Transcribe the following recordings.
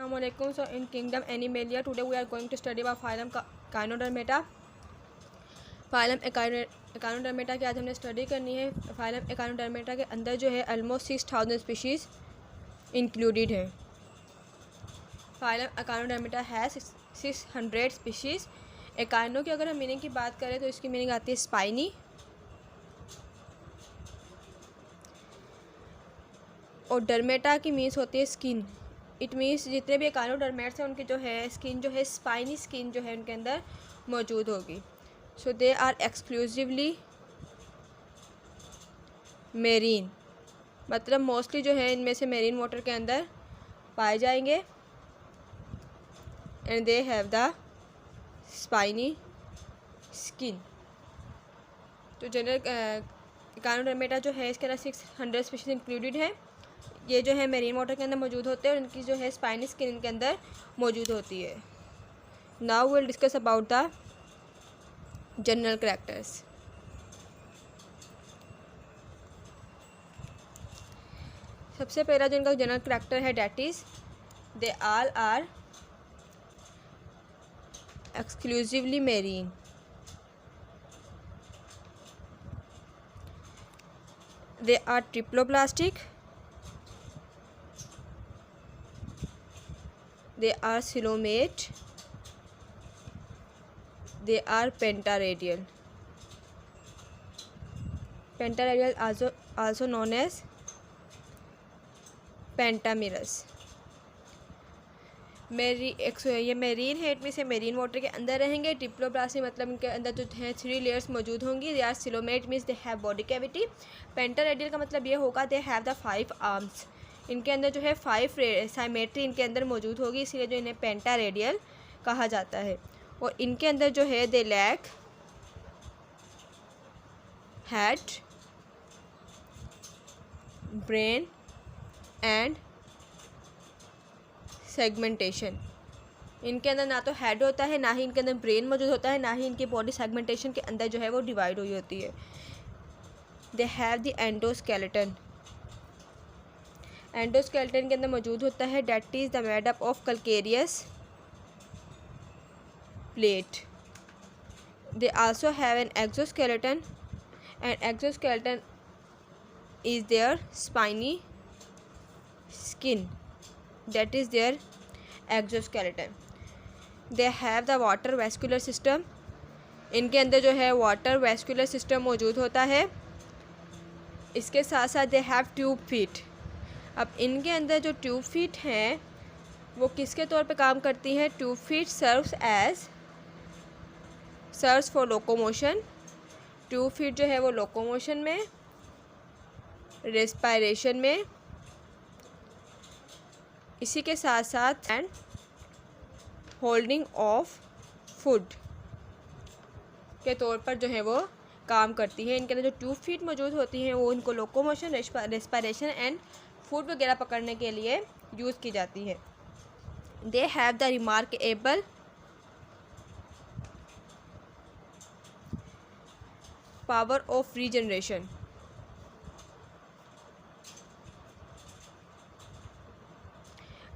Assalamualaikum. So in kingdom Animalia, today we are going to study about phylum Echinodermata. Phylum echinodermata की आज हमने study करनी है। Phylum echinodermata के अंदर जो है ऑलमोस्ट 6000 स्पीशीज़ इंक्लूडेड है। फाइलम एकाइनोडर्मेटा है 600 स्पीशीज़। एकाइनो की अगर हम मीनिंग की बात करें तो इसकी मीनिंग आती है स्पाइनी, और डर्मेटा की मीन्स होती है स्किन। इट मीन्स जितने भी एकाइनोडर्मेट्स हैं उनकी जो है स्किन जो है स्पाइनी स्किन जो है उनके अंदर मौजूद होगी। सो दे आर एक्सक्लूसिवली मेरीन, मतलब मोस्टली जो है इनमें से मेरीन वाटर के अंदर पाए जाएंगे। And they have the spiny skin. तो जनरल एकाइनोडर्मेटा जो है इसके अंदर 600 स्पीशीज इंक्लूडेड है। ये जो है मेरीन वाटर के अंदर मौजूद होते हैं और इनकी जो है स्पाइनी स्किन इनके अंदर मौजूद होती है। Now will discuss about the general characters. सबसे पहला जो इनका जनरल कैरेक्टर है that is they all are exclusively marine. They are triploblastic, they are coelomate, they are pentaradial. Pentaradial also known as pentamerous. ये मेरीन है, it mean से marine water के अंदर रहेंगे। डिप्लोप्लास्टिक मतलब इनके अंदर जो है 3 लेयर्स मौजूद होंगी। They are coelomate means they have body cavity. Pentaradial का मतलब ये होगा दे हैव द 5 आर्म्स। इनके अंदर जो है 5 साइमेट्री इनके अंदर मौजूद होगी, इसलिए जो इन्हें पेंटारेडियल कहा जाता है। और इनके अंदर जो है they lack head, brain and segmentation. इनके अंदर ना तो हेड होता है, ना ही इनके अंदर ब्रेन मौजूद होता है, ना ही इनकी बॉडी सेगमेंटेशन के अंदर जो है वो डिवाइड हुई होती है। They have the endoskeleton. Endoskeleton के अंदर मौजूद होता है that is the made up of calcareous plate. They also have an exoskeleton and exoskeleton is their spiny skin, that is their exoskeleton. They have the water vascular system. इनके अंदर जो है water vascular system मौजूद होता है। इसके साथ साथ दे हैव ट्यूब फीट। अब इनके अंदर जो ट्यूब फीट हैं वो किसके तौर पे काम करती हैं? Tube feet serves for locomotion. Tube feet जो है वो लोकोमोशन में, रेस्पायरेशन में, इसी के साथ साथ एंड होल्डिंग ऑफ फूड के तौर पर जो है वो काम करती है। इनके अंदर जो ट्यूब फीट मौजूद होती हैं वो इनको लोकोमोशन, रेस्पायरेशन एंड फूड वगैरह पकड़ने के लिए यूज़ की जाती है। They have the remarkable power of regeneration.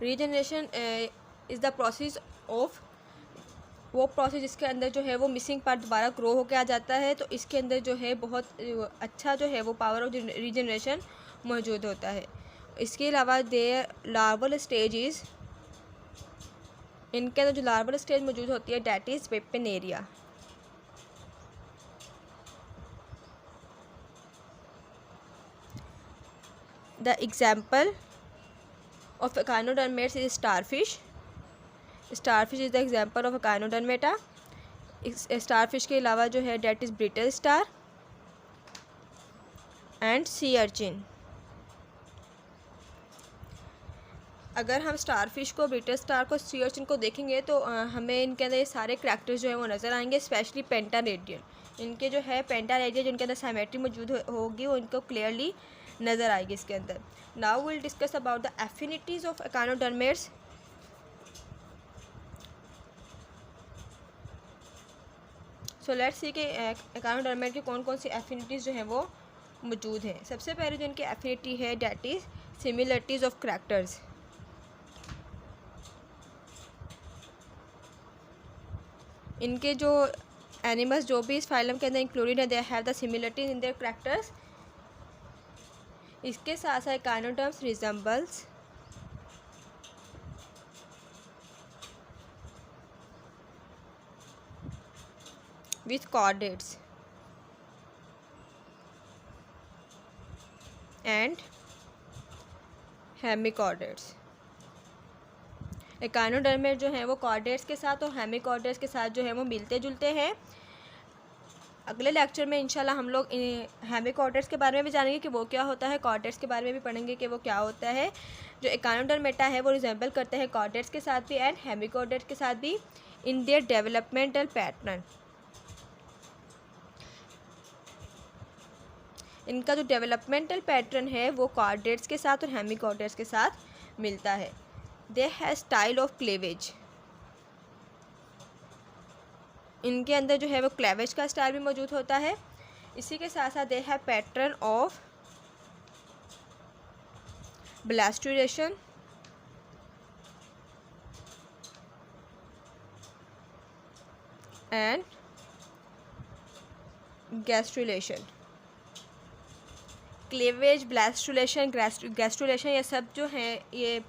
Regeneration is the process of, वो प्रोसेस जिसके अंदर जो है वो मिसिंग पार्ट दोबारा ग्रो होकर आ जाता है। तो इसके अंदर जो है बहुत अच्छा जो है वो पावर ऑफ रीजनरेशन मौजूद होता है। इसके अलावा देयर लार्वल स्टेजेस, इनके अंदर जो लार्वल स्टेज मौजूद होती है that is bipinnaria. The example of echinoderms is starfish. Starfish is the example of echinodermata. Starfish के अलावा जो है that is brittle star and sea urchin. अगर हम स्टारफिश को, ब्रिटल स्टार को, सी अर्चिन को देखेंगे तो हमें इनके अंदर ये सारे करैक्टर्स जो है वो नज़र आएंगे, स्पेशली पेंटारेडियल। इनके जो है पेंटारेडियल जिनके अंदर साइमेट्री मौजूद होगी वो इनको क्लियरली नज़र आएगी इसके अंदर। Now will discuss about the affinities of echinoderms. So let's see कि एकाइनोडर्मेट की कौन कौन सी एफिनिटीज़ जो हैं वो मौजूद हैं। सबसे पहले जो इनकी एफिनिटी है that is similarities of characters. इनके जो एनिमल्स जो भी इस फाइलम के अंदर इंक्लूडेड है, they have the similarities in their characters. इसके साथ साथ echinoderms resembles with chordates and hemichordates. Echinoderm जो है वो कॉर्डेट्स के साथ और हेमिकॉर्डेट्स के साथ जो है वो मिलते जुलते हैं। अगले लेक्चर में इंशाल्लाह हम लोग हेमिकॉर्डेट्स के बारे में भी जानेंगे कि वो क्या होता है, कॉर्डेट्स के बारे में भी पढ़ेंगे कि वो क्या होता है। जो एकाइनोडर्मेटा है वो रिजेंबल करते हैं कॉर्डेट्स के साथ भी एंड हेमिकॉर्डेट्स के साथ भी इन देयर डेवलपमेंटल पैटर्न। इनका जो डेवलपमेंटल पैटर्न है वो कॉर्डेट्स के साथ और हेमिकॉर्डेट्स के साथ मिलता है। They have style of cleavage. इनके अंदर जो है वो क्लेवेज का स्टाइल भी मौजूद होता है। इसी के साथ साथ they have pattern of blastulation and gastrulation. Cleavage, blastulation, gastrulation ये सब जो हैं ये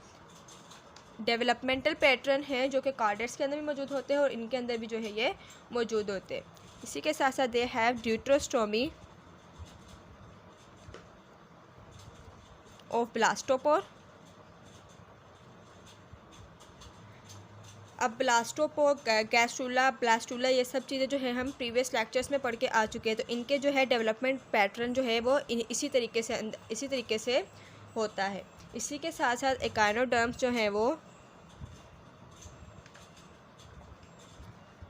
डेवलपमेंटल पैटर्न है जो कि कॉर्डेट्स के अंदर भी मौजूद होते हैं और इनके अंदर भी जो है ये मौजूद होते हैं। इसी के साथ साथ दे हैव ड्यूट्रोस्टोमी ऑफ ब्लास्टोपोर। अब ब्लास्टोपोर, गैस्ट्रुला, ब्लास्टुला ये सब चीज़ें जो है हम प्रीवियस लेक्चर्स में पढ़ के आ चुके हैं। तो इनके जो है डेवलपमेंट पैटर्न जो है वो इसी तरीके से होता है। इसी के साथ साथ एकाइनोडर्म्स जो हैं वो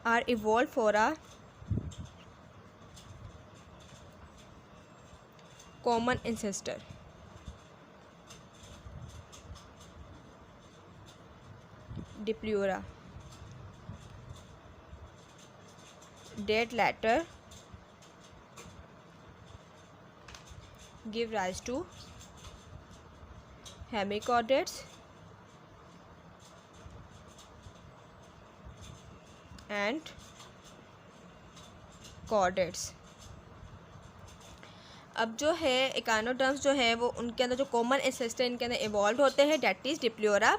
are evolve for a common ancestor. Diplura that latter give rise to hemichordates and chordates। अब जो है एकाइनोडर्म्स जो है वो उनके अंदर जो कॉमन एंसेस्टर इनके अंदर इवॉल्व होते हैं डेट इज़ डिप्लूरा,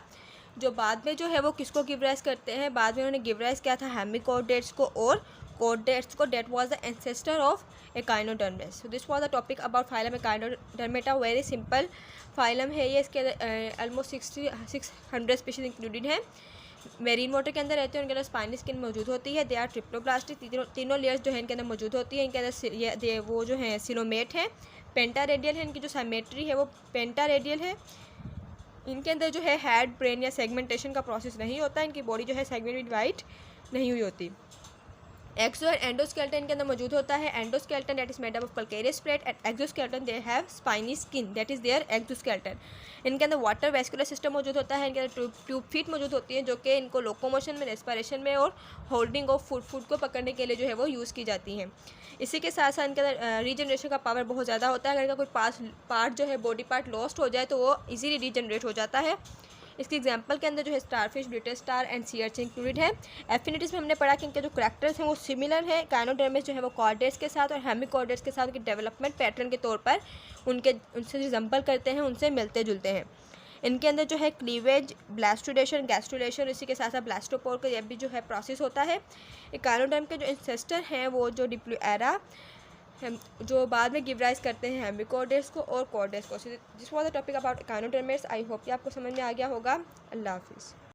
जो बाद में जो है वो किसको गिव राइज करते हैं, बाद में उन्होंने गिव राइज किया था हेमिकॉर्डेट्स को और कॉर्डेट्स को। That was the ancestor of echinoderms. So this was the topic about phylum echinodermata. Very simple phylum है ये। इसके ऑलमोस्ट 600 स्पीशीज इंक्लूडेड हैं। मेरीन वाटर के अंदर रहते हैं। उनके अंदर स्पाइनी स्किन मौजूद होती है। They are triploblastic. तीनों लेयर्स जो है इनके अंदर मौजूद होती है। इनके अंदर वो जो है सिलोमेट है, पेंटा रेडियल है। इनकी जो साइमेट्री है वो पेंटा रेडियल है। इनके अंदर जो है हेड, ब्रेन या सेगमेंटेशन का प्रोसेस नहीं होता। इनकी बॉडी जो है सेगमेंट डिवाइड नहीं हुई होती। एक्सो एंड एंडोस्केलेटन इनके अंदर मौजूद होता है। Endoskeleton that is made up of calcareous plate and exoskeleton they have spiny skin that is their exoskeleton. इनके अंदर वाटर वेस्कुलर सिस्टम मौजूद होता है। इनके अंदर ट्यूब फीट मौजूद होती है जो कि इनको लोकोमोशन में, रेस्पिरेशन में और होल्डिंग ऑफ फूड को पकड़ने के लिए जो है वो यूज़ की जाती हैं। इसी के साथ साथ इनके अंदर रीजनरेशन का पावर बहुत ज़्यादा होता है। अगर इनका कोई पार्ट जो है बॉडी पार्ट लॉस्ट हो जाए तो वो इजीली रीजनरेट हो जाता है। इसके एग्जाम्पल के अंदर जो है starfish, brittle star and sea urchin included है। एफिनिटीज़ में हमने पढ़ा कि इनके जो करैक्टर्स हैं वो सिमिलर है। एकाइनोडर्मेस जो है वो कॉर्डेट्स के साथ और हेमिकॉर्डेट्स के साथ उनके डेवलपमेंट पैटर्न के तौर पर उनसे रिजेंबल करते हैं, उनसे मिलते जुलते हैं। इनके अंदर जो है क्लीवेज, ब्लास्टुलेशन, गैस्ट्रुलेशन, इसी के साथ साथ ब्लास्टोपोर का यह भी जो है प्रोसेस होता है। एकाइनोडर्म के जो इंसेस्टर हैं वो जो डिप्लूएरा जो बाद में गिव राइज करते हैं हेमिकॉर्डेट्स को और कॉर्डेट्स को। This was the topic about echinoderms. I hope कि आपको समझ में आ गया होगा। अल्लाह हाफिज़।